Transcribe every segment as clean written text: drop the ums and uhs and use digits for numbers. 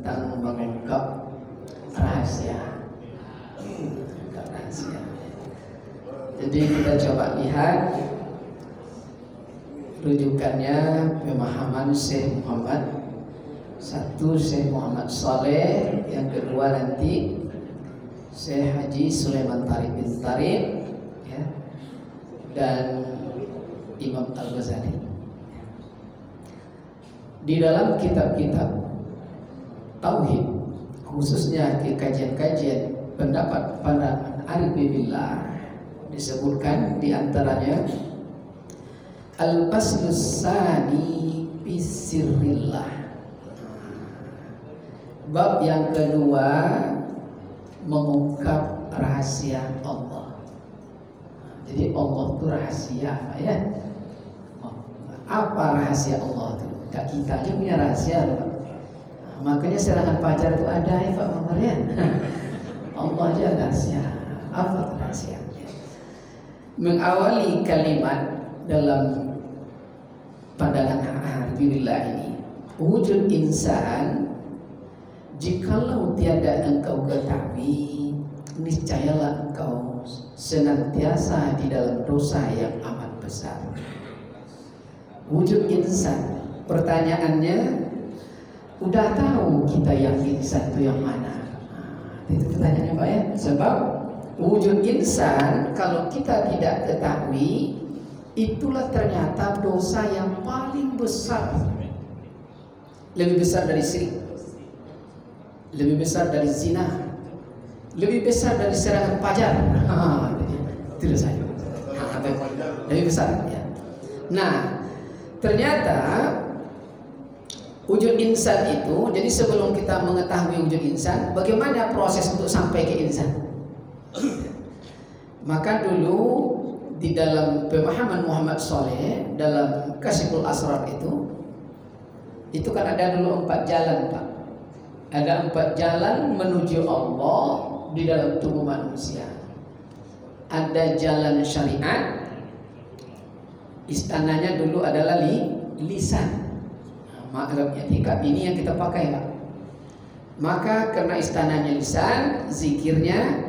tentang mengungkap rahasia. Jadi kita coba lihat rujukannya pemahaman Syekh Muhammad. Satu Syekh Muhammad Saleh, yang kedua nanti Syekh Haji Sulaiman Tariq bin Tariq, ya, dan Imam Al-Ghazali. Di dalam kitab-kitab tauhid, khususnya di kajian-kajian pendapat para arif billah, disebutkan diantaranya Al-Faslus Tsani fi Sirrillah, bab yang kedua mengungkap rahasia Allah. Jadi Allah itu rahasia, ya. Apa rahasia Allah itu? Gak kita aja punya rahasia, Pak. Makanya serangan pacar itu ada, ya Pak Muhammad, ya. Allah aja rahasia. Apa rahasia? Mengawali kalimat dalam pandangan Alhamdulillah ini, wujud insan, jikalau tiada engkau ketahui, niscayalah engkau senantiasa di dalam dosa yang amat besar. Wujud insan, pertanyaannya, udah tahu kita yang insan itu yang mana? Itu pertanyaannya, Pak, ya. Sebab wujud insan kalau kita tidak ketahui, itulah ternyata dosa yang paling besar. Lebih besar dari syirik, lebih besar dari zina, lebih besar dari serangan pajar. Itu saja. Lebih besar, ya. Nah, ternyata wujud insan itu, jadi sebelum kita mengetahui wujud insan, bagaimana proses untuk sampai ke insan? Maka dulu di dalam pemahaman Muhammad Saleh dalam Kasyiful Asrar itu kan ada dulu 4 jalan, Pak. Ada 4 jalan menuju Allah di dalam tubuh manusia. Ada jalan syariat, istananya dulu adalah lisan. Maklum etika ini yang kita pakai, Pak. Maka karena istananya lisan, zikirnya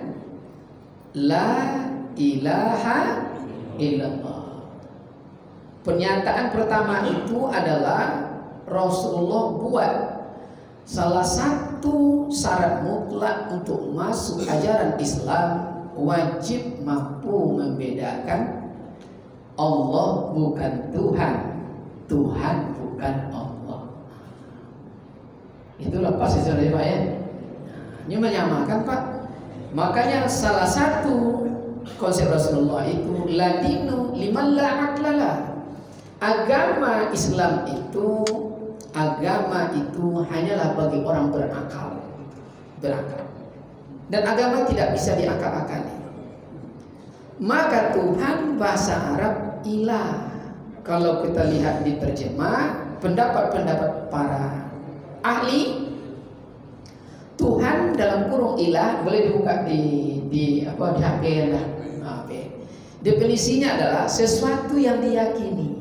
la ilaha illallah. Pernyataan pertama itu adalah Rasulullah buat salah satu syarat mutlak untuk masuk ajaran Islam, wajib mampu membedakan Allah bukan Tuhan, Tuhan bukan Allah. Itulah pasti saudara, Pak, ya. Ini menyamakan, Pak. Makanya salah satu konsep Rasulullah itu ladinu liman la aqlala. Agama Islam itu, agama itu hanyalah bagi orang berakal. Dan agama tidak bisa diakal-akali. Maka Tuhan bahasa Arab ilah. Kalau kita lihat di terjemah pendapat-pendapat para ahli, Tuhan dalam kurung ilah, boleh dibuka di HP lah. Definisinya adalah sesuatu yang diyakini.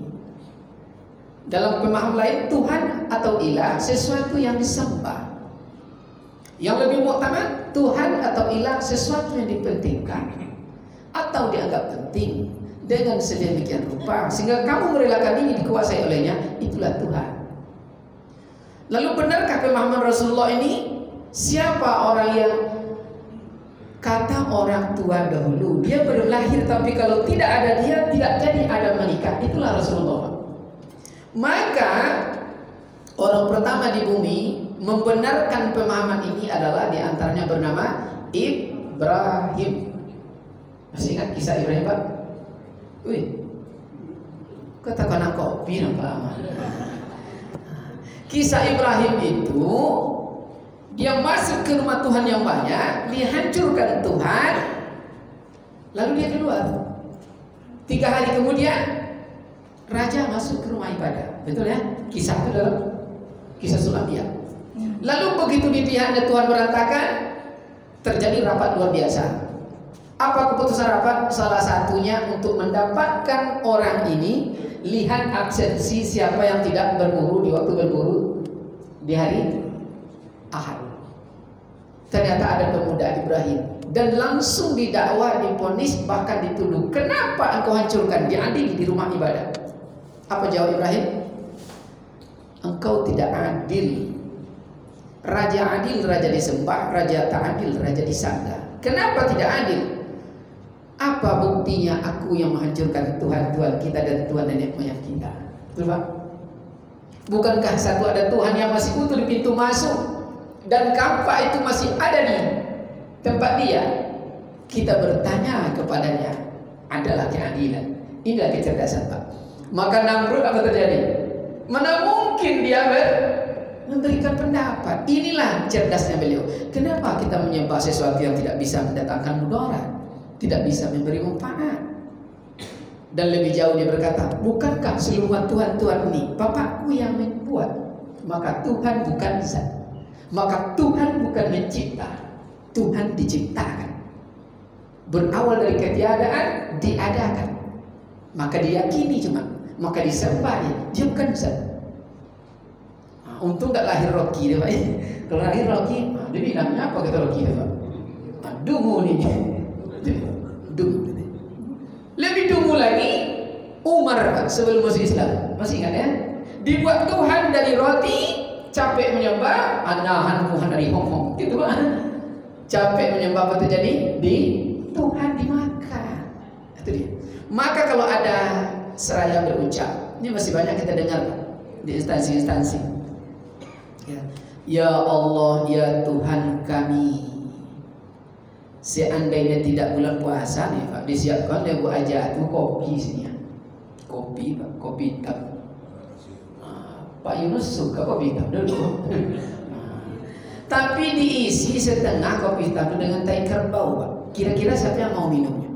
Dalam pemahaman lain, Tuhan atau ilah sesuatu yang disembah. Yang lebih muktamad, Tuhan atau ilah sesuatu yang dipentingkan atau dianggap penting dengan sedemikian rupa sehingga kamu merelakan diri dikuasai olehnya, itulah Tuhan. Lalu benarkah pemahaman Rasulullah ini? Siapa orang yang kata orang tua dahulu, dia belum lahir tapi kalau tidak ada dia tidak jadi ada menikah, itulah Rasulullah. Maka orang pertama di bumi membenarkan pemahaman ini adalah diantaranya bernama Ibrahim. Masih ingat kisah Ibrahim, Pak? Wih, katakan kopi nampak aman. Kisah Ibrahim itu, dia masuk ke rumah Tuhan yang banyak, dihancurkan Tuhan, lalu dia keluar. 3 hari kemudian raja masuk ke rumah ibadah, betul ya? Kisah itu dalam kisah Sul-Anbiya. Lalu begitu di pihaknya Tuhan berantakan, terjadi rapat luar biasa. Apa keputusan rapat? Salah satunya untuk mendapatkan orang ini, lihat absensi siapa yang tidak berburu di waktu berburu di hari Ahad. Ternyata ada pemuda Ibrahim dan langsung didakwa, divonis, bahkan dituduh. Kenapa engkau hancurkan, diadili di rumah ibadah? Apa jawab Ibrahim? Engkau tidak adil. Raja adil, raja disembah. Raja tak adil, raja disangka. Kenapa tidak adil? Apa buktinya aku yang menghancurkan Tuhan-Tuhan kita dan Tuhan nenek moyang kita? Betul Pak? Bukankah satu ada Tuhan yang masih utuh di pintu masuk dan kampak itu masih ada di tempat dia? Kita bertanya kepadanya, adalah keadilan. Inilah kecerdasan Pak. Maka Namrud apa terjadi? Mana mungkin dia memberikan pendapat. Inilah cerdasnya beliau. Kenapa kita menyembah sesuatu yang tidak bisa mendatangkan mudarat, tidak bisa memberi manfaat? Dan lebih jauh dia berkata, bukankah seluruh Tuhan-Tuhan ini Bapakku yang membuat? Maka Tuhan bukan zat, maka Tuhan bukan mencipta, Tuhan diciptakan. Berawal dari ketiadaan, diadakan. Maka diyakini cuma, maka disembah dia bukan zat. Untung tak lahir Rocky dia Pak. Kalau lahir Rocky, dia bilangnya apa kata Rocky dia Pak? Dungu nih. Dungu. Lebih dungu lagi Umar Pak, sebelum masuk Islam. Masih ingat ya? Dibuat Tuhan dari roti, capek menyembah, anahan Tuhan dari Hongkong. Gitu Pak. Capek menyembah apa terjadi? Di Tuhan dimakan. Itu dia. Maka kalau ada seraya berucap, ini masih banyak kita dengar Pak, di instansi-instansi. Ya Allah, ya Tuhan kami, seandainya tidak bulan puasa nih Pak, disiapkan Ibu aja tuh kopi sini ya. Kopi Pak, kopi hitam. Pak Yunus suka kopi hitam dulu. Tapi diisi setengah kopi hitam dengan tai kerbau Pak. Kira-kira siapa yang mau minumnya?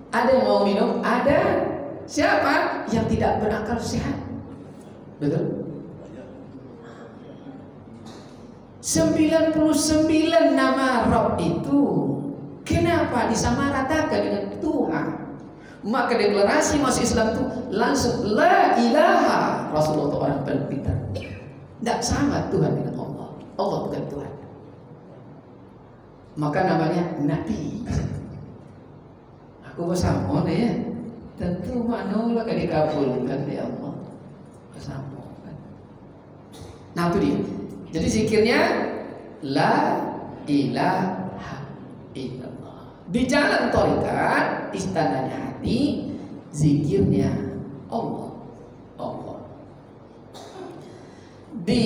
Ada yang mau minum? Ada. Siapa? Yang tidak berakal sehat. Betul? 99 nama Rabb itu kenapa disamaratakan dengan Tuhan? Maka deklarasi masuk Islam itu langsung la ilaha, Rasulullah itu orang paling pintar. Tidak sama Tuhan dengan Allah. Allah bukan Tuhan. Maka namanya Nabi. Aku bersama ya. Tentu maknanya kan dikabulkan ya Allah. Bersama. Nah itu dia. Jadi zikirnya la ilaha illallah. Di jalan thariqat, istananya hati, zikirnya Allah. Allah. Di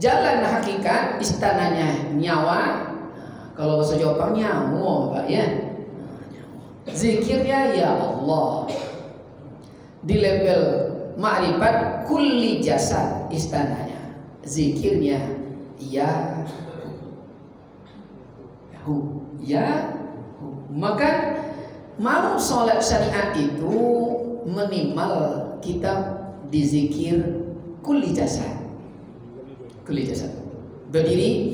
jalan hakikat, istananya nyawa. Kalau bahasa Jawa nyawa Pak ya. Zikirnya ya Allah. Di level ma'rifat kulli jasad, istananya zikirnya ya hu, ya hu. Maka mau sholat syariat itu minimal kita dizikir kulli jasad. Kulli jasad. Berdiri,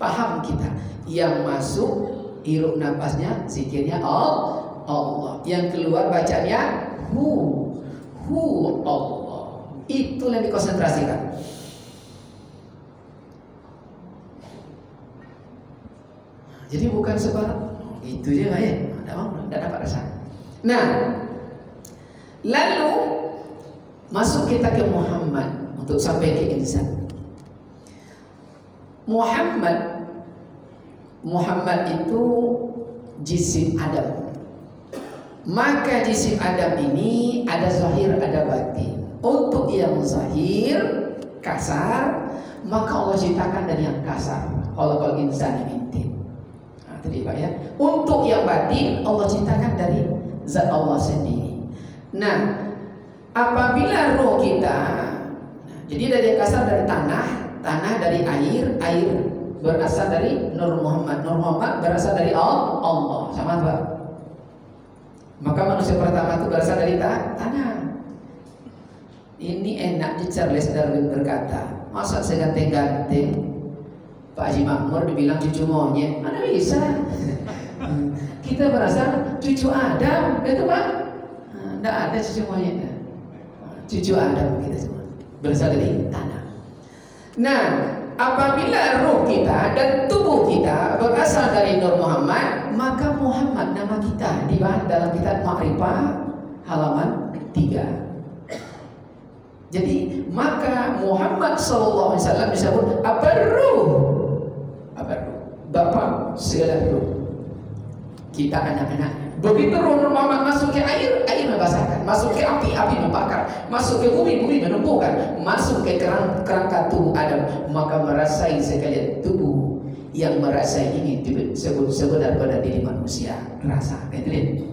paham kita. Yang masuk hirup napasnya zikirnya Allah. Yang keluar bacanya hu Allah. Itu yang dikonsentrasikan. Jadi bukan sebarang itu dia Pak ya. Tidak dapat rasa. Nah, lalu masuk kita ke Muhammad untuk sampai ke insan. Muhammad itu jisim Adam. Maka jisim Adam ini ada zahir, ada batin. Untuk yang zahir, kasar, maka Allah ciptakan dari yang kasar. Khalaqal insana min tin. Nah, tadi Pak ya. Untuk yang batin, Allah ciptakan dari zat Allah sendiri. Nah, apabila roh kita, jadi dari yang kasar dari tanah dari air berasal dari Nur Muhammad berasal dari Allah. Sama Pak. Maka manusia pertama itu berasal dari tanah. Ini enak di Charles Darwin berkata, masa saya ganteng-ganteng Pak Haji Makmur dibilang cucu monyet, mana bisa? Kita berasal cucu Adam, itu Pak. Tidak ada cucu monyet, cucu Adam kita semua. berasal dari tanah. Nah, apabila ruh kita dan tubuh kita berasal dari Nur Muhammad, maka Muhammad nama kita dibahas dalam kitab Ma'rifah halaman 3. Jadi maka Muhammad SAW disebut Abarruh, Bapak segala ruh. Kita anak-anak. Begitu Ruh Muhammad masuk ke air, air membasahkan. Masuk ke api, api membakar. Masuk ke bumi, bumi menumbuhkan. Masuk ke kerangka tubuh Adam, maka merasai sekalian tubuh yang merasai ini disebut sebenar-benar diri manusia. Rasa, betul.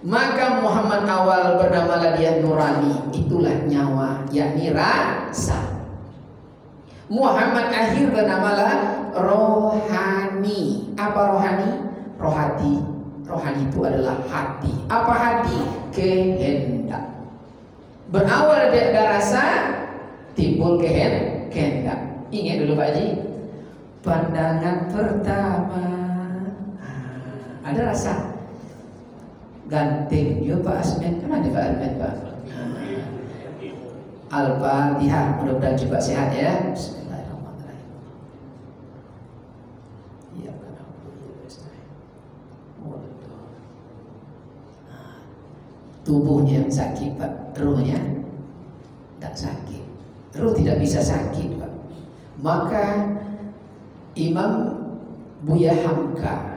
Maka Muhammad awal bernamalah dia Nurani, itulah nyawa, yakni rasa. Muhammad akhir bernamalah Rohani. Apa rohani? Rohati. Rohani itu adalah hati. Apa hati? Kehendak. Berawal dari rasa, timbul kehendak. Ingat dulu Pak Haji, pandangan pertama ada rasa. Ganteng dia Pak Asmen, kemana Pak Asmen Pak? Al-Fatihah, mudah-mudahan juga sehat ya. Bismillahirrahmanirrahim. Ya, tubuhnya yang sakit Pak, ruhnya tak sakit. Ruh tidak bisa sakit Pak. Maka Imam Buya Hamka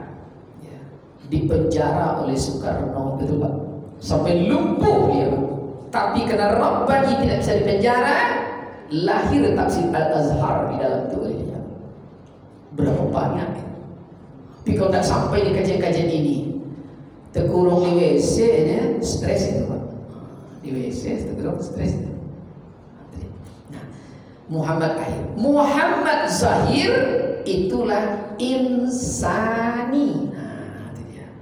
dipenjara oleh Soekarno, betul Pak, sampai lumpuh dia. Tapi karena Rabbani tidak bisa dipenjara, lahir tafsir Al-Azhar di dalam tubuhnya. Berapa banyak? Tapi kalau tidak sampai di kajian-kajian ini, terkurung di WC nya, stres itu Pak. Di WC terkurung stres. Nah, Muhammad akhir, Muhammad zahir itulah insani.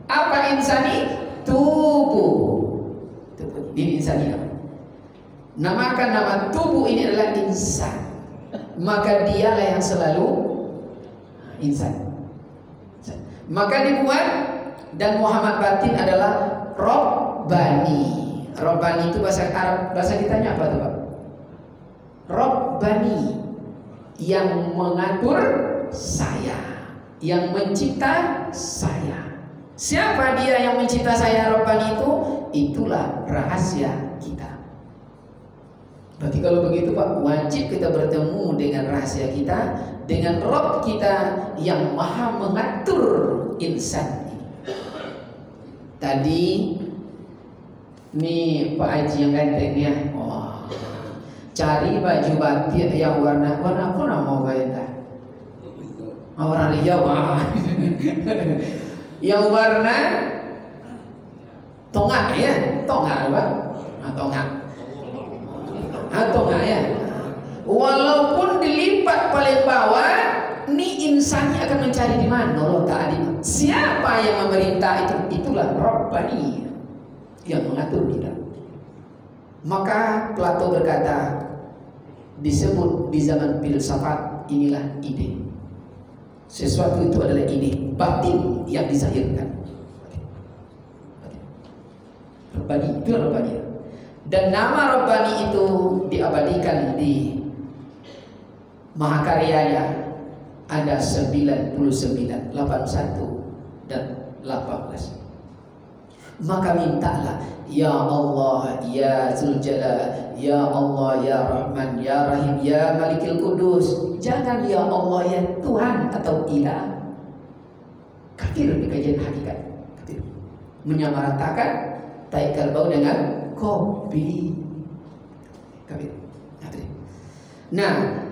Apa insani? Tubuh. Ini insani apa? Namakan nama tubuh ini adalah insan. Maka dialah yang selalu insan. Maka dibuat, dan Muhammad batin adalah Rabbani. Rabbani itu bahasa Arab, bahasa kitanya apa tuh Pak? Rabbani, yang mengatur saya, yang mencipta saya. Siapa dia yang mencipta saya? Rabbani itu, itulah rahasia kita. Berarti kalau begitu Pak, wajib kita bertemu dengan rahasia kita, dengan Rabb kita yang maha mengatur insan ini. Tadi nih Pak Haji yang ganteng ya, oh, cari baju batik yang warna apa nama bayar? Warna hijau. Yang warna tongak ya, tongak Pak, tongak ya. Walaupun dilipat paling bawah, ini insannya akan mencari di mana Allah Ta'ala. Siapa yang memerintah itu? Itulah Rabbani yang mengatur kita. Maka Plato berkata, disebut di zaman filsafat inilah ide. Sesuatu itu adalah ide batin yang disahirkan. Rabbani, itu Rabbani. Dan nama Rabbani itu diabadikan di Mahakaryanya ada 99, 81 dan 18. Maka mintalah, ya Allah, ya Zuljalal, ya Allah, ya Rahman, ya Rahim, ya Malikil Kudus. Jangan ya Allah, ya Tuhan atau ilah. Kafir di kajian hakikat. Kafir. Menyamaratakan tai kalbau dengan kopi. Kafir. Kafir. Nah,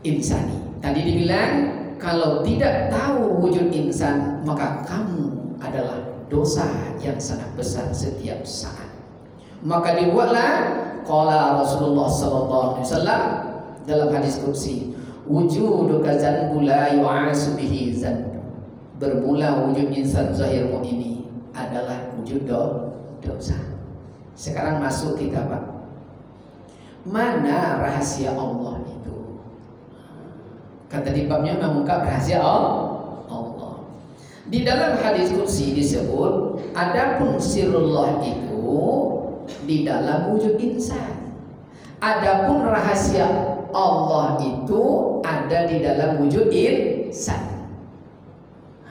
insani. Tadi dibilang kalau tidak tahu wujud insan, maka kamu adalah dosa yang sangat besar setiap saat. Maka dibuatlah qala Rasulullah sallallahu alaihi wasallam dalam hadis qudsi, wujuduka zanbu la yu'asu bihi zan. Bermula wujud insan zahirmu ini adalah wujud dosa. Sekarang masuk kita Pak, mana rahasia Allah itu? Kata di babnya mengungkap rahasia Allah. Di dalam hadis qudsi disebut, adapun sirrullah itu di dalam wujud insan. Adapun rahasia Allah itu ada di dalam wujud insan.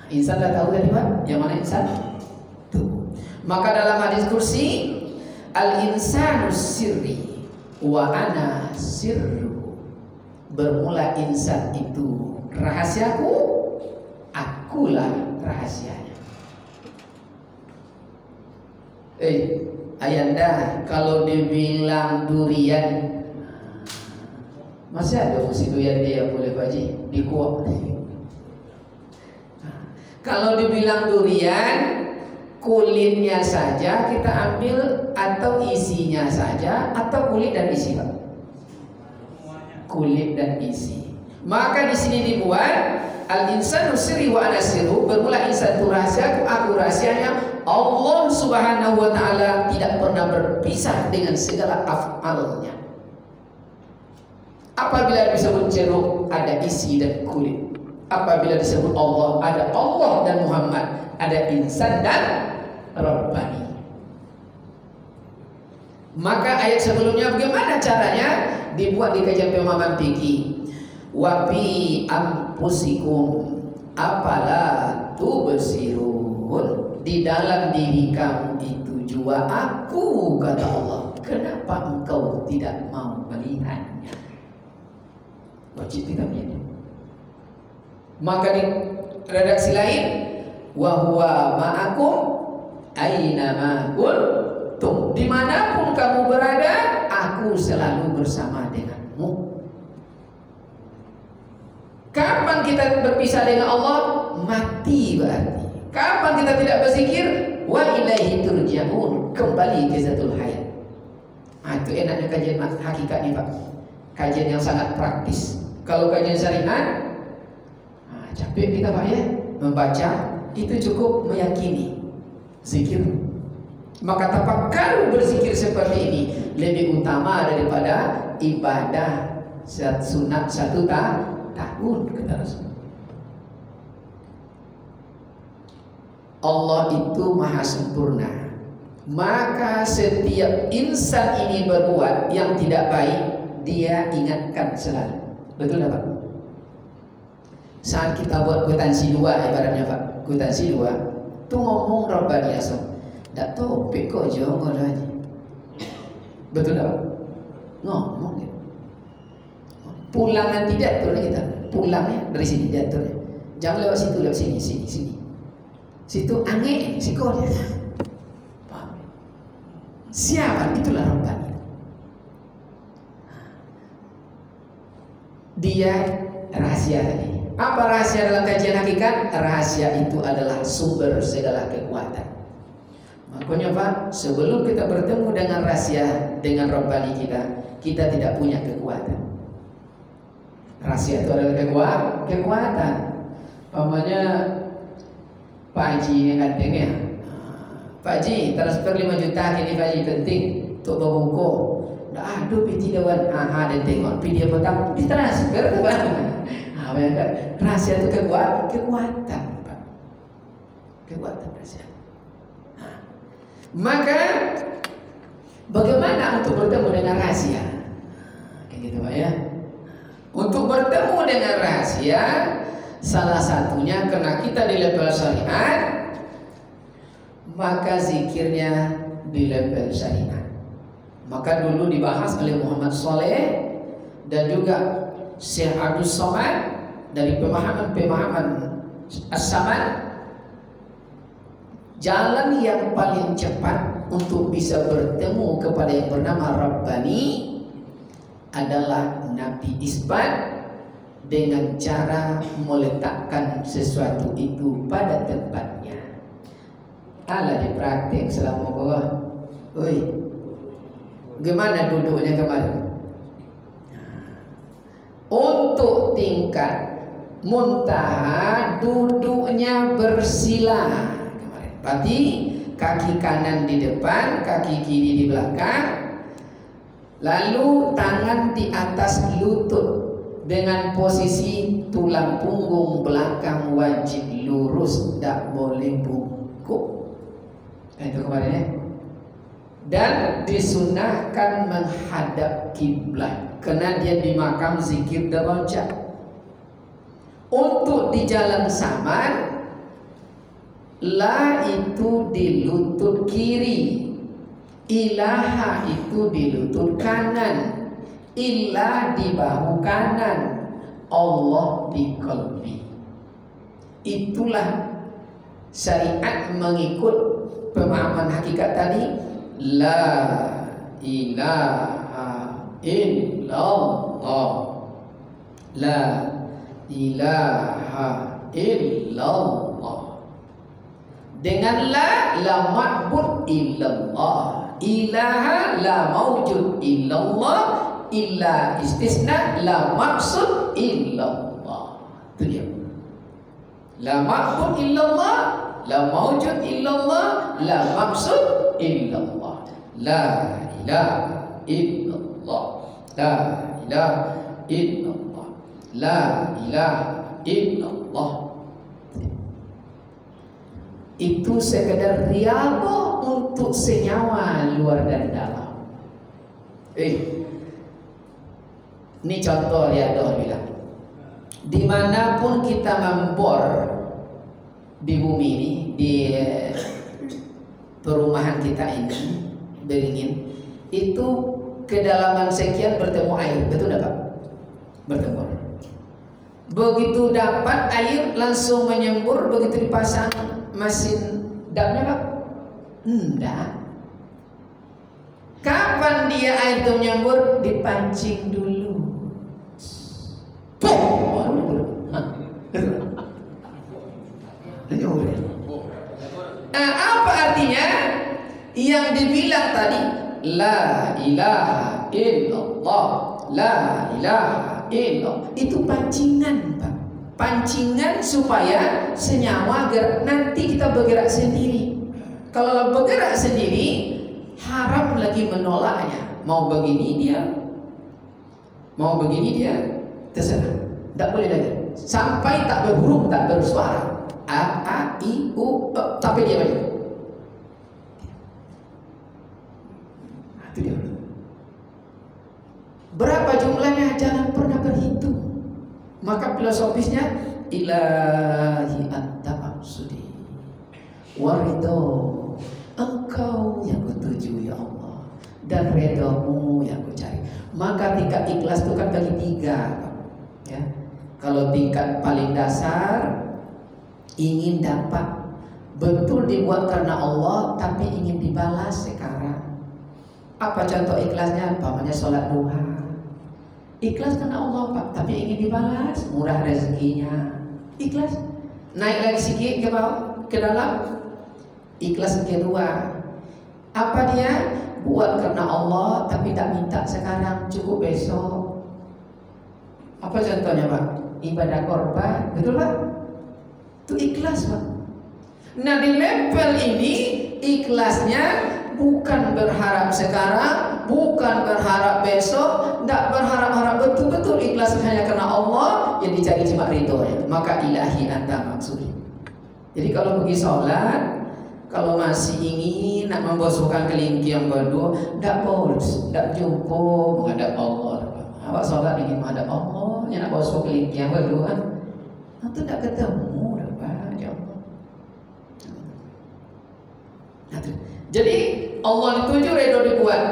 Insan dah tahu tadi Pak? Yang mana insan? Tuh. Maka dalam hadis kursi, al-insanu sirri wa ana sirru. Bermula insan itu rahasiaku, akulah rahasianya. Ayanda, kalau dibilang durian, masih ada musim durian dia boleh Pak Haji dikuak. Kalau dibilang durian, kulitnya saja kita ambil atau isinya saja, atau kulit dan isi Pak? Kulit dan isi. Maka di sini dibuat al-insanu sirri wa ana sirru, bermula insan itu rahasiaku, aku rahasianya. Allah Subhanahu wa ta'ala tidak pernah berpisah dengan segala af'alnya. Apabila disebut jeruk, ada isi dan kulit. Apabila disebut Allah, ada Allah dan Muhammad, ada insan dan Rabbani. Maka ayat sebelumnya bagaimana caranya? Dibuat di kajian pemahaman fikih. Wa fi anfusikum afala tubsirun. Di dalam diri kamu itu jua aku, kata Allah. Kenapa engkau tidak mau melihatnya? Wajib kita melihatnya. Maka di redaksi lain, wa huwa ma'akum aina ma kuntum. Dimanapun kamu berada, aku selalu bersama denganmu. Kapan kita berpisah dengan Allah? Mati berarti. Kapan kita tidak berzikir? Wa ilaihi turja'un, kembali ke zatul hayat. Itu enaknya kajian hakikat nih Pak. Kajian yang sangat praktis. Kalau kajian syariat, capek kita Pak ya, membaca itu cukup meyakini zikir. Maka tafakkar berzikir seperti ini lebih utama daripada ibadah sunat 1 tahun, kata Rasul. Allah itu maha sempurna. Maka setiap insan ini berbuat yang tidak baik, dia ingatkan selalu. Betul tak Pak? Saat kita buat kwitansi 2 ibaratnya Pak, kwitansi 2 itu ngomong Rabbani asal tak topik kok jangan aja. Betul tak Pak? Ngomong gitu. Pulang nanti diatur kita. Pulangnya dari sini diaturnya. Jangan lewat situ, lewat sini, sini. Situ angin, sikornya. Paham? Siapa? Itulah Rabbani. Dia rahasia tadi. Apa rahasia dalam kajian hakikat? Rahasia itu adalah sumber segala kekuatan. Makanya Pak, sebelum kita bertemu dengan rahasia, dengan Rabbani kita tidak punya kekuatan. Rahasia itu adalah kekuatan. Pamannya Pak Haji yang gantengnya, Pak Haji transfer 5 juta ini Pak Haji penting untuk berbuku. Dah aduh piti dewan, ada tengok video petang ditransfer ke Pak. Rahasia itu kekuatan Pak. Kekuatan rahasia. Maka bagaimana untuk bertemu dengan rahasia? Kayak gitu Pak ya. Untuk bertemu dengan rahasia, salah satunya karena kita di level syariat, maka zikirnya di level syariat. Maka dulu dibahas oleh Muhammad Saleh dan juga Syekh Abdul Somad dari pemahaman As-Samad. Jalan yang paling cepat untuk bisa bertemu kepada yang bernama Rabbani adalah Nabi isbat dengan cara meletakkan sesuatu itu pada tempatnya. Alah dipraktek selama bawah. Oi, gimana duduknya kemarin? Untuk tingkat muntaha duduknya bersila kemarin. Berarti kaki kanan di depan, kaki kiri di belakang. Lalu tangan di atas lutut dengan posisi tulang punggung belakang wajib lurus, tidak boleh bungkuk. Itu kemarin ya. dan disunahkan menghadap kiblat karena dia di makam zikir darajat. Untuk di jalan samar, la itu di lutut kiri, ilaha itu di lutut kanan, ilah di bahu kanan, Allah di qalbi. Itulah syariat mengikut pemahaman hakikat tadi. La ilaha illallah, la ilaha illallah. Dengan la ma'bud illallah, ilaha la mawjud illallah, illa istisna la maksud illallah. Itu dia. La ma'bud illallah, la mawjud illallah, la maksud illallah. La ilaha illallah, la ilaha illallah, la ilaha illallah. Itu sekedar riaba untuk senyawa luar dan dalam. Ini contoh riadah bilang. Dimanapun kita membor di bumi ini, di perumahan kita ini, beringin, itu kedalaman sekian bertemu air, betul tidak Pak? Bertemu. Begitu dapat air langsung menyembur, begitu dipasang mesin dapnya Pak? Enggak. Kapan dia air itu menyembur? Dipancing dulu. Apa artinya? Yang dibilang tadi la ilaha illallah, la ilaha illallah, itu pancingan Pak. Pancingan supaya senyawa gerak. Nanti kita bergerak sendiri. Kalau bergerak sendiri, haram lagi menolaknya. Mau begini dia, mau begini dia, terserah. Tidak boleh lagi. Sampai tak berhuruf, tak bersuara. A, I, U, tapi dia balik. Itu dia. Berapa jumlahnya jangan pernah berhitung. Maka filosofisnya ilahi anta maksudi warido, engkau yang kutuju ya Allah, dan redamu yang kucari. Maka tingkat ikhlas itu kan bagi tiga ya. Kalau tingkat paling dasar, ingin dapat betul dibuat karena Allah, tapi ingin dibalas sekarang. Apa contoh ikhlasnya? Umpamanya sholat duha. Ikhlas karena Allah Pak, tapi ingin dibalas, murah rezekinya. Ikhlas. Naik lagi sedikit ke bawah, ke dalam. Ikhlas kedua. Apa dia? Buat karena Allah, tapi tak minta sekarang, cukup besok. Apa contohnya Pak? Ibadah korban, betul Pak? Itu ikhlas Pak. Nah di level ini ikhlasnya bukan berharap sekarang, bukan berharap besok, tidak berharap-harap, betul-betul ikhlas hanya karena Allah, yang dicari cuma ridhonya. Maka ilahi anta maksudi. Jadi kalau pergi sholat, kalau masih ingin nak membosokkan kelingki yang berdua, tidak bos, tidak jumpa menghadap Allah. Awak sholat ingin menghadap Allah, yang nak bosok kelingki yang berdua, itu tidak ketemu dapat ya Allah. Jadi Allah dituju, redho dibuat.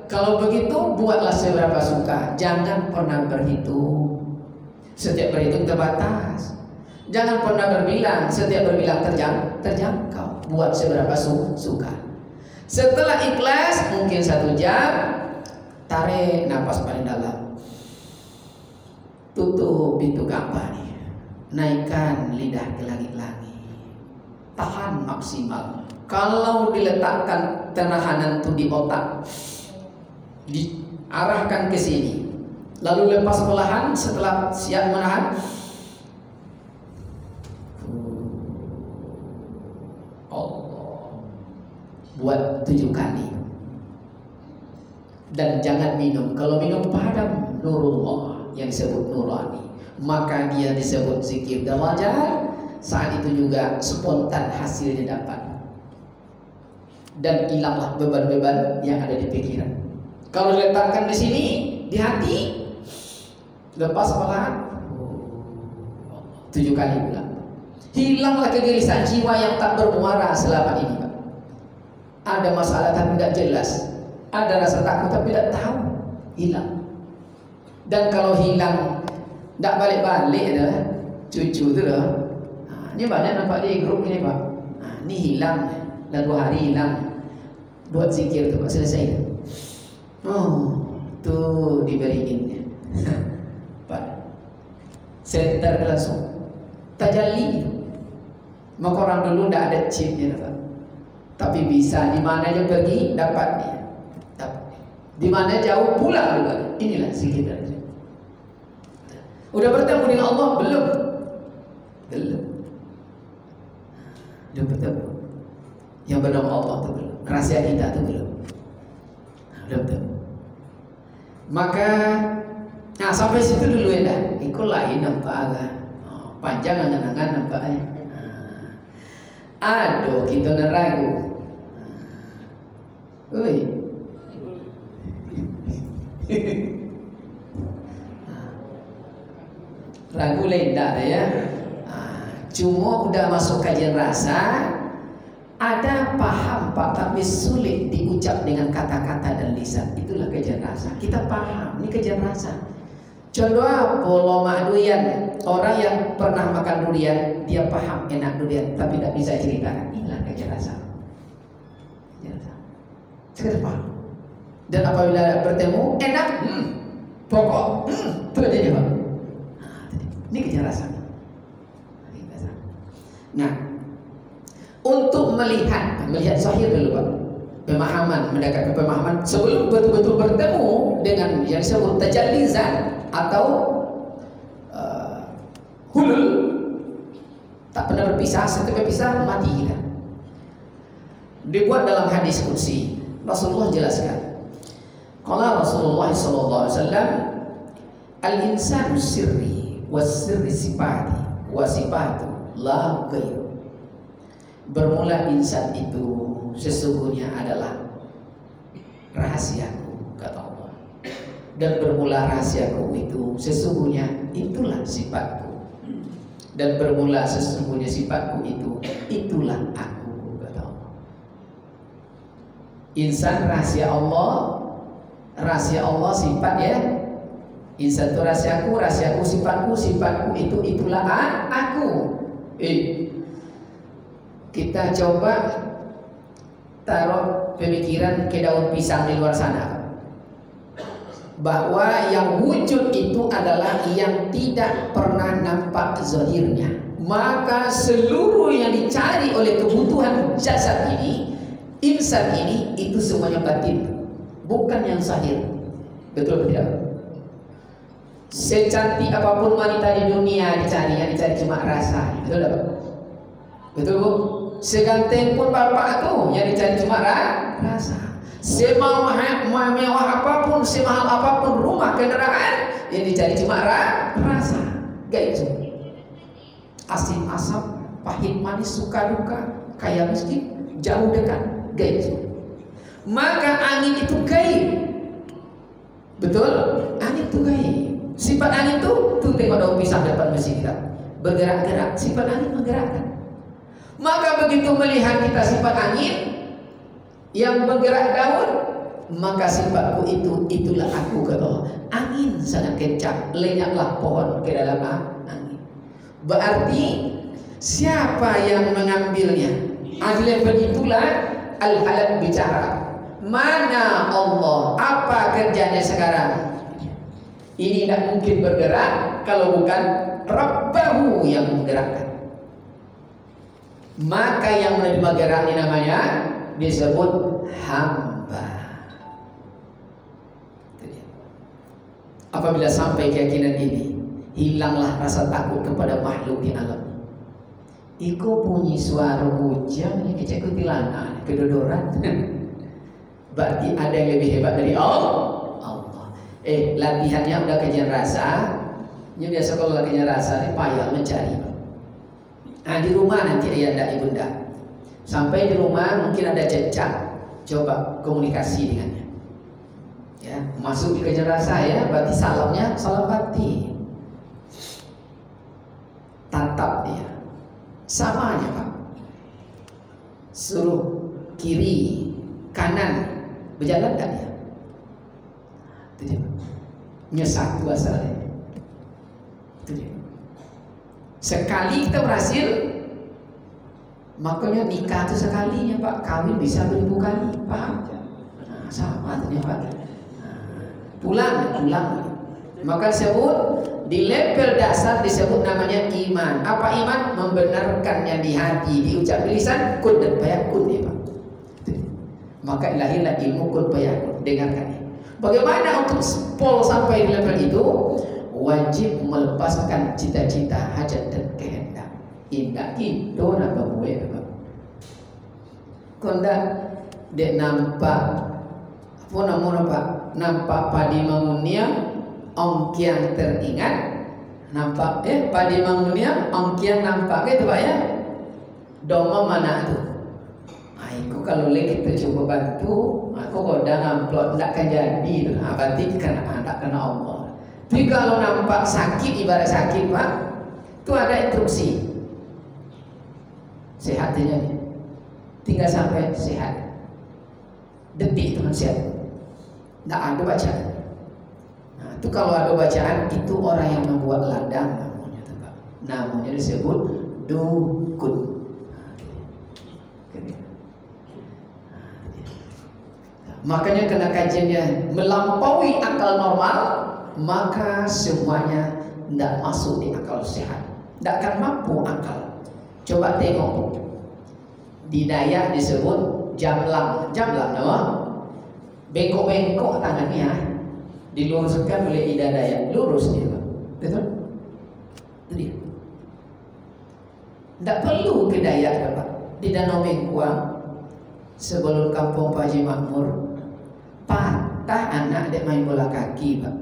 Kalau begitu buatlah seberapa suka. Jangan pernah berhitung. Setiap berhitung terbatas. Jangan pernah berbilang. Setiap berbilang terjangkau. Buat seberapa suka. Setelah ikhlas mungkin 1 jam, tarik nafas paling dalam. Tutup pintu kamar nih. Naikkan lidah ke langit-langit. Tahan maksimal. Kalau diletakkan penahanan itu di otak, diarahkan ke sini, lalu lepas perlahan setelah siap menahan, Allah, buat 7 kali. Dan jangan minum. Kalau minum padam nurullah yang disebut nurani, maka dia disebut zikir darajat. Saat itu juga spontan hasilnya dapat. dan hilanglah beban-beban yang ada di pikiran. Kalau diletakkan di sini, di hati, lepas pelan 7 kali ulang. Hilanglah kegelisahan jiwa yang tak bermuara selama ini, Pak. Ada masalah tapi tidak jelas, ada rasa takut tapi tidak tahu, hilang. Dan kalau hilang tidak balik-balik adalah cucu itu loh. Ini banyak nampak di grup ini, Pak. Ini hilang, dah 2 hari hilang. Buat zikir tu Pak, selesai. Oh, tu diberiin Pak. Center langsung tajalli. Maka orang dulu tidak ada chipnya, Pak. Tapi bisa di mana aja pergi dapat dia. Di mana jauh pulang juga. Inilah zikir. Udah bertemu dengan Allah belum? Belum. Udah bertemu. Yang bernama Allah itu belum. Rahasia kita itu belum. Udah bertemu. Maka sampai situ dulu ya dah. Ikut lain nampak agak panjang angan-angan nampaknya. Aduh, kita neragu. Oi. Ragu lendak ya. Cuma udah masuk kajian rasa, ada paham Pak, tapi sulit diucap dengan kata-kata dan lisan. Itulah kajian rasa. Kita paham, ini kajian rasa. Contoh polomak durian. Orang yang pernah makan durian, dia paham enak durian, tapi tidak bisa ceritakan. Inilah kajian rasa. Sekedar paham. Dan apabila bertemu, enak, pokok, itu aja dia Pak. Ini kajian rasa. Nah, untuk melihat zahir dulu Pak, pemahaman, mendekatkan pemahaman sebelum betul-betul bertemu dengan yang disebut tajalli zat atau hulul, tak pernah berpisah. Setiap berpisah mati kita. Dibuat dalam hadis qudsi, Rasulullah jelaskan. Qala Rasulullah sallallahu alaihi wasallam, al-insanu sirri was sirri sifati wa sifatu la ghairu. Bermula insan itu sesungguhnya adalah rahasiaku, kata Allah. Dan bermula rahasiaku itu sesungguhnya itulah sifatku. Dan bermula sesungguhnya sifatku itu itulah aku, kata Allah. Insan rahasia Allah sifat ya. Insan itu rahasiaku sifatku itu itulah aku. Kita coba taruh pemikiran ke daun pisang di luar sana, bahwa yang wujud itu adalah yang tidak pernah nampak zahirnya. Maka seluruh yang dicari oleh kebutuhan jasad ini, insan ini, itu semuanya batin, bukan yang zahir. Betul tidak? Secantik apapun wanita di dunia yang dicari cuma rasa. Betul tak? Betul Bu? Seganteng pun bapak tuh yang dicari cuma rasa. Semewah apapun, semahal apapun rumah kendaraan, yang dicari cuma rasa. Gak itu. Asin asam, pahit manis, suka duka, kaya miskin, jauh dekat, gak itu. Maka angin itu gaib. Betul? Angin itu gaib. Sifat angin itu tengok daun pisang depan mesin kita, bergerak-gerak. Sifat angin menggerakkan. Maka begitu melihat kita sifat angin yang bergerak daun, maka sifatku itulah aku, kata Allah. Angin sangat kencang, lenyaplah pohon ke dalam angin. Berarti siapa yang mengambilnya? Adil begitulah al-halal bicara. Mana Allah? Apa kerjanya sekarang? Ini tidak mungkin bergerak kalau bukan Rabbahu yang menggerakkan. Maka yang menerima gerak ini namanya disebut hamba. Apabila sampai keyakinan ini, hilanglah rasa takut kepada makhluk di alam. Iku bunyi suara hujan ini kecek kuntilanak, kedodoran. Berarti ada yang lebih hebat dari Allah. Latihannya udah kajian rasa. Ini biasa kalau latihan rasa ini payah mencari. Di rumah nanti ayah dan ibunda. Sampai di rumah mungkin ada cecak, Coba komunikasi dengannya. Ya, masuk ke jenazah ya, berarti salamnya salam hati. Tatap dia. Sama aja Pak. Suruh kiri, kanan, berjalan tak dia? Itu dia. Nyesatu asalnya. Itu dia. Sekali kita berhasil, makanya nikah itu sekalinya Pak. Kawin bisa 1000 kali, paham? Nah, sama ternyata Pak. Pulang. Maka disebut di level dasar disebut namanya iman. Apa iman? Membenarkan yang di hati, diucap di lisan, kun dan fayakun ya Pak. Maka lahirlah ilmu kun fayakun. Dengarkan ini. Bagaimana untuk pol sampai di level itu? Wajib melepaskan cita-cita, hajat dan kehendak. Indah itu nama gue Pak. Kondak dek nampak apa namanya Pak? Nampak padi mangunia ongkiang teringat, nampak padi mangunia ongkiang nampak gitu Pak ya. Doma mana tuh? Aku kalau lagi kita coba bantu, aku kodang amplop tidak akan jadi tuh. Nah, berarti karena anak kena Allah. Tapi kalau nampak sakit, ibarat sakit Pak, itu ada instruksi. Sehat aja nih. Tinggal sampai sehat. Detik teman sehat. Tidak ada bacaan. Nah, itu kalau ada bacaan itu orang yang membuat ladang namanya, Pak. Namanya disebut dukun. Makanya kena kajiannya melampaui akal normal, maka semuanya tidak masuk di akal sehat. Tidak akan mampu akal. Coba tengok di Dayak disebut jamlang nama. Bengkok-bengkok tangannya diluruskan oleh Ida Dayak, lurus dia, betul? Itu dia. Tidak perlu ke Dayak Pak. Di Danau Bengkuang sebelum kampung Pak Haji Makmur, patah anak dek main bola kaki Pak.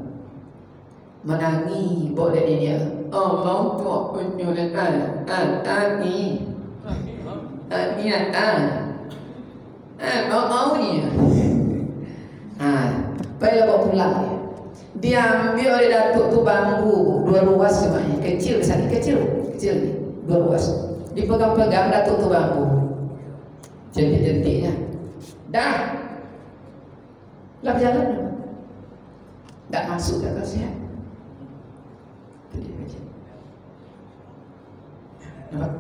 Menangi bawa dek dia. Allah tu penyulit ani. Mau ni. Baiklah bawa pulang dia ambil oleh datuk tu bambu 2 ruas semuanya, kecil besar, kecil ni 2 ruas, dipegang-pegang datuk tu bambu, jentik-jentiknya dah lah jalan, tak masuk ke akal sehat. Itu dia kajian. Nampak?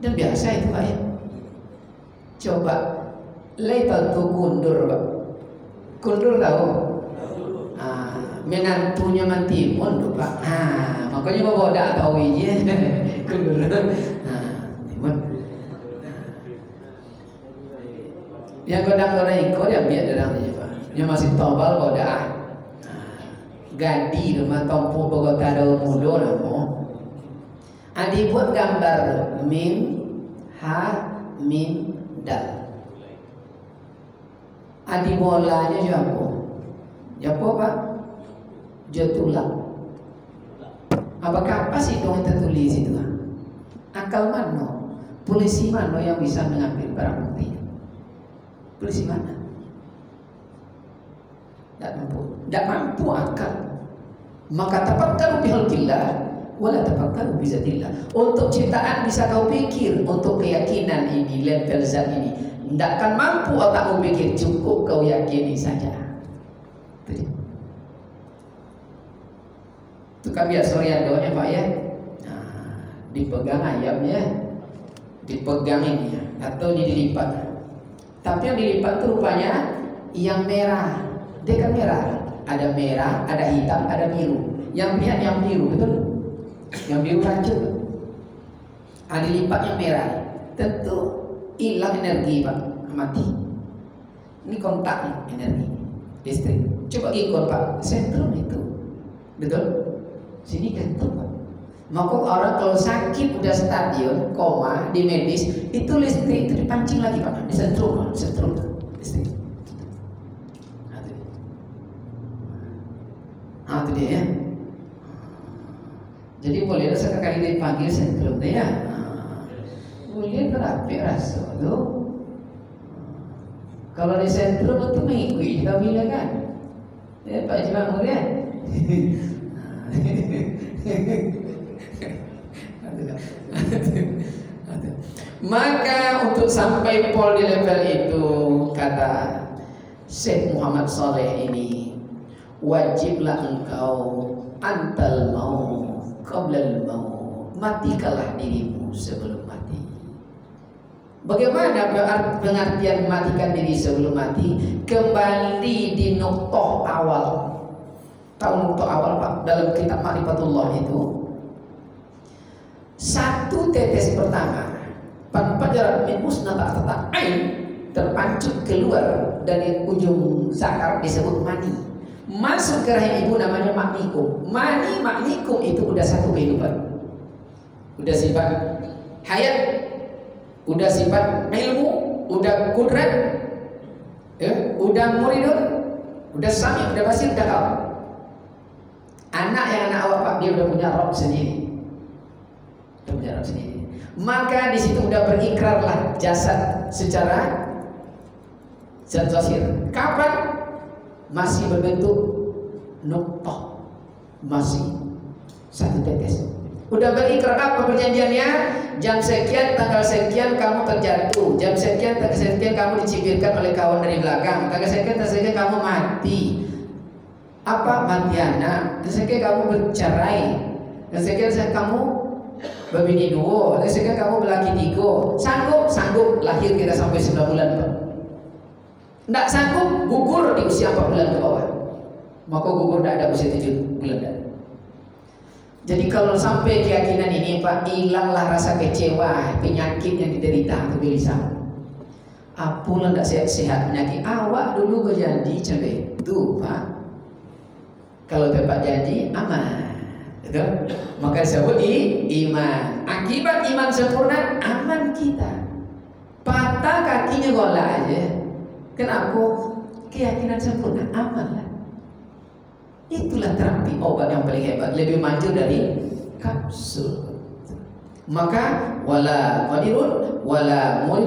Dan biasa itu Pak ya. Coba lepas tu kundur Pak. Kundur tahu? Menantunya mantimun tu Pak. Makanya bawa dak tahu je. Kundur. Timun. Yang godang-godang ikut dia biar dadangnya Pak. Dia masih tobal bodah. Gadi rumah tompu Bogota daun mudo namo. Adi buat gambar mim ha mim dal. Adi bolanya Japo Pak? Jatulah. Apakah apa sih dong tertulis itu? Akal mano? Polisi mano yang bisa mengambil barang bukti? Polisi mana? Tidak mampu akal. Maka tafakkaru bihalqillah wala tafakkaru bizatillah. Untuk ciptaan bisa kau pikir, untuk keyakinan ini, level zat ini tidak akan mampu otakmu pikir, cukup kau yakini saja. Itu kan biasa doanya Pak ya. Dipegang ayamnya, dipegang ini atau dilipat. Tapi yang dilipat itu rupanya yang merah. Dia kan merah. Ada merah, ada hitam, ada biru. Yang lihat yang biru, betul? Yang biru hancur. Dilipat yang merah. Tentu hilang energi Pak, mati. Ini kontak energi listrik. Coba ikut Pak, sentrum itu, betul? Sini gantung Pak. Maka orang kalau sakit udah stadion koma di medis itu listrik itu dipancing lagi Pak, di sentrum listrik. Itu dia ya. Jadi boleh sekali dipanggil sentrum ya. Boleh terapi rasa tu Kalau di sentrum itu mengikuti kita bilang kan, ya Pak Jimakmur ya. Maka untuk sampai pol di level itu, kata Syekh Muhammad Saleh ini, wajiblah engkau antal mau qablal maut, matikalah dirimu sebelum mati. Bagaimana pengertian matikan diri sebelum mati? Kembali di nuktah awal. Tahu nuktah awal Pak? Dalam kitab Ma'rifatullah itu, satu tetes pertama panpajaran min musnata tata ain terpancut keluar dari ujung zakar disebut mani, masuk ke rahim ibu namanya maknikum. Maknikum itu udah satu kehidupan, udah sifat hayat, udah sifat ilmu, udah kudrat, ya, udah muridun, udah sami, udah basir, udah kau. Anak yang anak awak Pak, dia udah punya roh sendiri, udah punya roh sendiri. Maka di situ udah berikrarlah jasad secara zahir. Kapan? Masih berbentuk nuktah, masih satu tetes. Udah berikrar apa perjanjiannya? Jam sekian, tanggal sekian kamu terjatuh, jam sekian, tanggal sekian kamu dicibirkan oleh kawan dari belakang, tanggal sekian, kamu mati. Apa? Mati anak. Tanggal sekian kamu bercerai, tanggal sekian kamu berbini dua, tanggal sekian kamu berlaki tiga. Sanggup lahir kita sampai 9 bulan Pak. Tidak sanggup, gugur di usia 4 bulan ke bawah. Maka gugur tidak ada usia 7 bulan dah. Jadi kalau sampai keyakinan ini Pak, hilanglah rasa kecewa, penyakit yang diderita atau gelisah. Apalah tidak sehat-sehat penyakit. Awak dulu berjanji cabai itu Pak. Kalau dapat janji aman, betul? Maka disebut iman. Akibat iman sempurna, aman kita. Patah kakinya golak aja. Kenapa? Keyakinan sempurna, aman lah. Itulah terapi obat yang paling hebat, lebih maju dari kapsul. Maka wala qadirun wala muridun